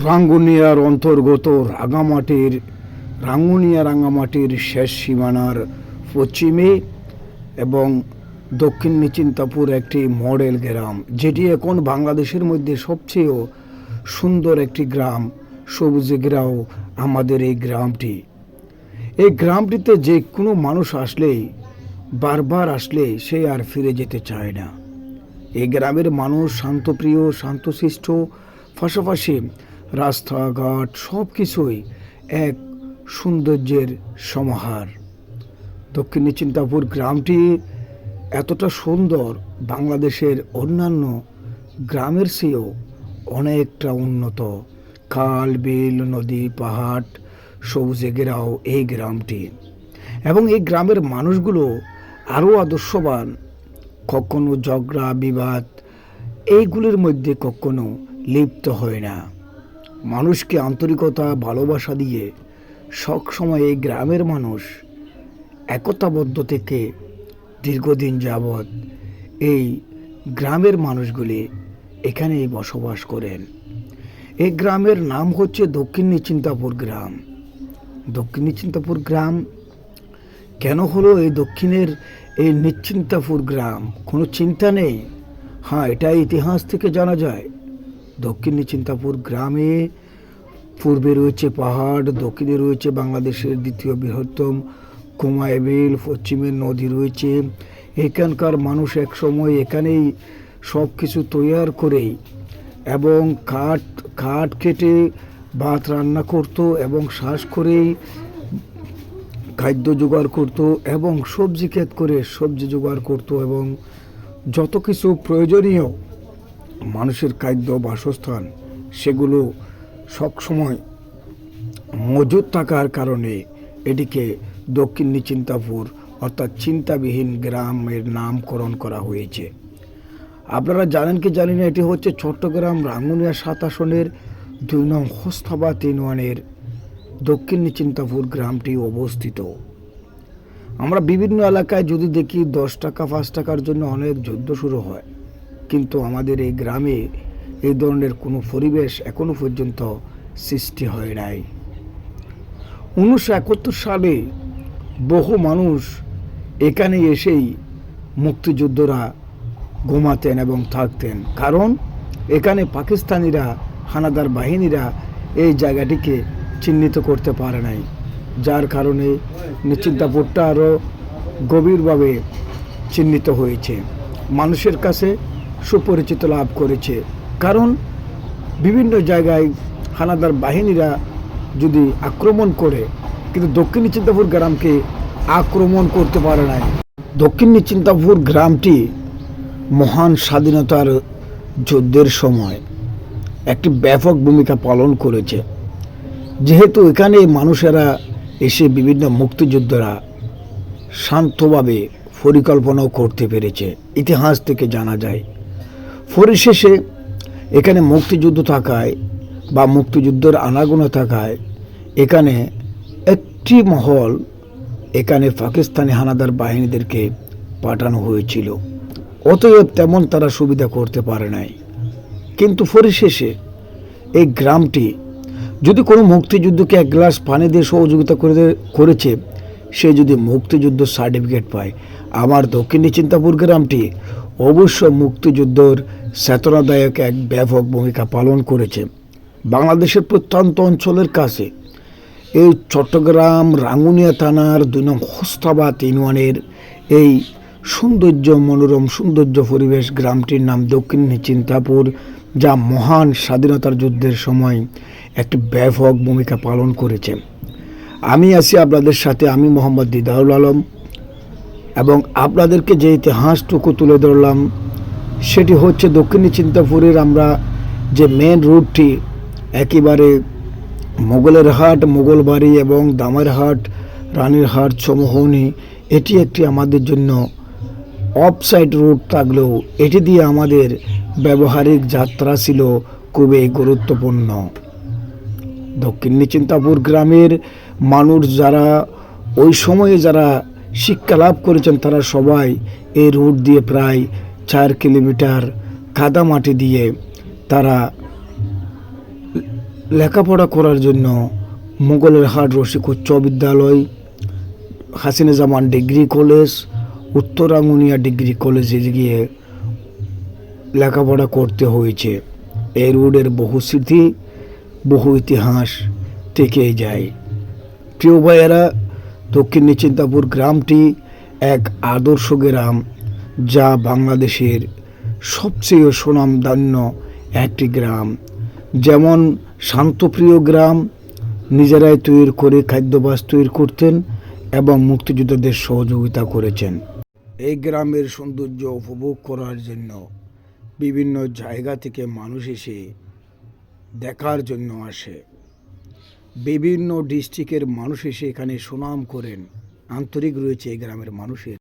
রাঙ্গুনিয়ার অন্তর্গত রাঙ্গামাটির শেষ সীমানার পশ্চিমে এবং দক্ষিণ নিচিন্তাপুর একটি মডেল গ্রাম, যেটি এখন বাংলাদেশের মধ্যে সবচেয়ে সুন্দর একটি গ্রাম, সবুজে ঘেরাও আমাদের এই গ্রামটি। এই গ্রামটিতে যে কোনো মানুষ আসলেই, বারবার আসলে সে আর ফিরে যেতে চায় না। এই গ্রামের মানুষ শান্তপ্রিয়, শান্তশিষ্ট, পাশাপাশি রাস্তাঘাট সব কিছুই এক সৌন্দর্যের সমাহার। দক্ষিণ নিচিন্তাপুর গ্রামটি এতটা সুন্দর, বাংলাদেশের অন্যান্য গ্রামের চেয়েও অনেকটা উন্নত। খাল, বিল, নদী, পাহাড় সবুজে ঘেরাও এই গ্রামটি, এবং এই গ্রামের মানুষগুলো আরও আদর্শবান। কখনো ঝগড়া বিবাদ এইগুলির মধ্যে কখনো লিপ্ত হয় না। মানুষকে আন্তরিকতা, ভালোবাসা দিয়ে সবসময় এই গ্রামের মানুষ একতাবদ্ধ থেকে দীর্ঘদিন যাবৎ এই গ্রামের মানুষগুলি এখানেই বসবাস করেন। এই গ্রামের নাম হচ্ছে দক্ষিণ নিচিন্তাপুর গ্রাম। দক্ষিণ নিচিন্তাপুর গ্রাম কেন হলো এই দক্ষিণের এই নিশ্চিন্তাপুর গ্রাম? কোনো চিন্তা নেই। হ্যাঁ, এটা ইতিহাস থেকে জানা যায়। দক্ষিণ নিচিন্তাপুর গ্রামে পূর্বে রয়েছে পাহাড়, দক্ষিণে রয়েছে বাংলাদেশের দ্বিতীয় বৃহত্তম কুমায় বিল, পশ্চিমে নদী রয়েছে। এখানকার মানুষ একসময় এখানেই সব কিছু তৈয়ার করেই এবং কাঠ কেটে ভাত রান্না করত এবং শ্বাস করেই খাদ্য জোগাড় করত এবং সবজি ক্ষেত করে সবজি জোগাড় করত এবং যত কিছু প্রয়োজনীয় মানুষের খাদ্য, বাসস্থান সেগুলো সবসময় মজুদ থাকার কারণে এটিকে দক্ষিণ নিচিন্তাপুর অর্থাৎ চিন্তাবিহীন গ্রামের নামকরণ করা হয়েছে। আপনারা জানেন কি জানি না, এটি হচ্ছে চট্টগ্রাম রাঙ্গুনিয়া 7 আসনের 2 নং হোস্তাবাদ ইউনিয়নের দক্ষিণ নিচিন্তাপুর গ্রামটি অবস্থিত। আমরা বিভিন্ন এলাকায় যদি দেখি 10 টাকা 5 টাকার জন্য অনেক যুদ্ধ শুরু হয়, কিন্তু আমাদের এই গ্রামে এই ধরনের কোনো পরিবেশ এখনো পর্যন্ত সৃষ্টি হয় নাই। 1971 সালে বহু মানুষ এখানে এসেই মুক্তিযুদ্ধরা ঘুমাতেন এবং থাকতেন, কারণ এখানে পাকিস্তানিরা, হানাদার বাহিনীরা এই জায়গাটিকে চিহ্নিত করতে পারে নাই, যার কারণে নিশ্চিন্তাপুরটা আরও গভীরভাবে চিহ্নিত হয়েছে, মানুষের কাছে সুপরিচিত লাভ করেছে। কারণ বিভিন্ন জায়গায় হানাদার বাহিনীরা যদি আক্রমণ করে, কিন্তু দক্ষিণ নিচিন্তাপুর গ্রামকে আক্রমণ করতে পারে নাই। দক্ষিণ নিচিন্তাপুর গ্রামটি মহান স্বাধীনতার যুদ্ধের সময় একটি ব্যাপক ভূমিকা পালন করেছে, যেহেতু এখানে মানুষেরা এসে বিভিন্ন মুক্তিযোদ্ধারা শান্তভাবে পরিকল্পনাও করতে পেরেছে, ইতিহাস থেকে জানা যায়। পরিশেষে এখানে মুক্তিযুদ্ধ থাকায় বা মুক্তিযুদ্ধের আনাগোনা থাকায় এখানে একটি মহল এখানে পাকিস্তানি হানাদার বাহিনীদেরকে পাঠানো হয়েছিল, অতএব তেমন তারা সুবিধা করতে পারে নাই। কিন্তু পরিশেষে এই গ্রামটি যদি কোনো মুক্তিযুদ্ধকে 1 গ্লাস পানি দিয়ে সহযোগিতা করেছে, সে যদি মুক্তিযুদ্ধ সার্টিফিকেট পায়, আমার দক্ষিণ নিচিন্তাপুর গ্রামটি অবশ্য মুক্তিযুদ্ধের চেতনাদায়ক এক ব্যাপক ভূমিকা পালন করেছে। বাংলাদেশের প্রত্যন্ত অঞ্চলের কাছে এই চট্টগ্রাম রাঙ্গুনিয়া থানার 2 নং হোস্তাবাদ ইউনিয়নের এই মনোরম সৌন্দর্য পরিবেশ গ্রামটির নাম দক্ষিণ নিচিন্তাপুর, যা মহান স্বাধীনতার যুদ্ধের সময় একটি ব্যাপক ভূমিকা পালন করেছে। আমি আছি আপনাদের সাথে, আমি মোহাম্মদ দিদারুল আলম, এবং আপনাদেরকে যে ইতিহাসটুকু তুলে ধরলাম সেটি হচ্ছে দক্ষিণ নিচিন্তাপুরের আমরা যে মেন রুটটি একেবারে মোগলের হাট, মোগলবাড়ি এবং দামেরহাট, রানীরহাট, চৌমুহনী, এটি একটি আমাদের জন্য অফসাইড রুট থাকলেও এটি দিয়ে আমাদের ব্যবহারিক যাত্রা ছিল খুবই গুরুত্বপূর্ণ। দক্ষিণ নিচিন্তাপুর গ্রামের মানুষ যারা ওই সময়ে যারা শিক্ষা লাভ করেছেন, তারা সবাই এই রুট দিয়ে প্রায় 4 কিলোমিটার কাদা মাটি দিয়ে তারা লেখাপড়া করার জন্য মোগলের হাট রসিক উচ্চ বিদ্যালয়, হাসিনা জামান ডিগ্রি কলেজ, উত্তরাঙ্গুনিয়া ডিগ্রি কলেজে গিয়ে লেখাপড়া করতে হয়েছে। এই রোডের বহু স্মৃতি, বহু ইতিহাস থেকেই যায়। প্রিয় ভাইয়েরা, দক্ষিণ নিশ্চিন্তাপুর গ্রামটি এক আদর্শ গ্রাম, যা বাংলাদেশের সবচেয়ে সুনামধন্য একটি গ্রাম। যেমন শান্তপ্রিয় গ্রাম, নিজেরাই তৈরি করে খাদ্যাভ্যাস তৈরি করতেন এবং মুক্তিযোদ্ধাদের সহযোগিতা করেছেন। এই গ্রামের সৌন্দর্য উপভোগ করার জন্য বিভিন্ন জায়গা থেকে মানুষ এসে দেখার জন্য আসে। বিভিন্ন ডিস্ট্রিক্টের মানুষ এসে এখানে সুনাম করেন। আন্তরিক রয়েছে এই গ্রামের মানুষের।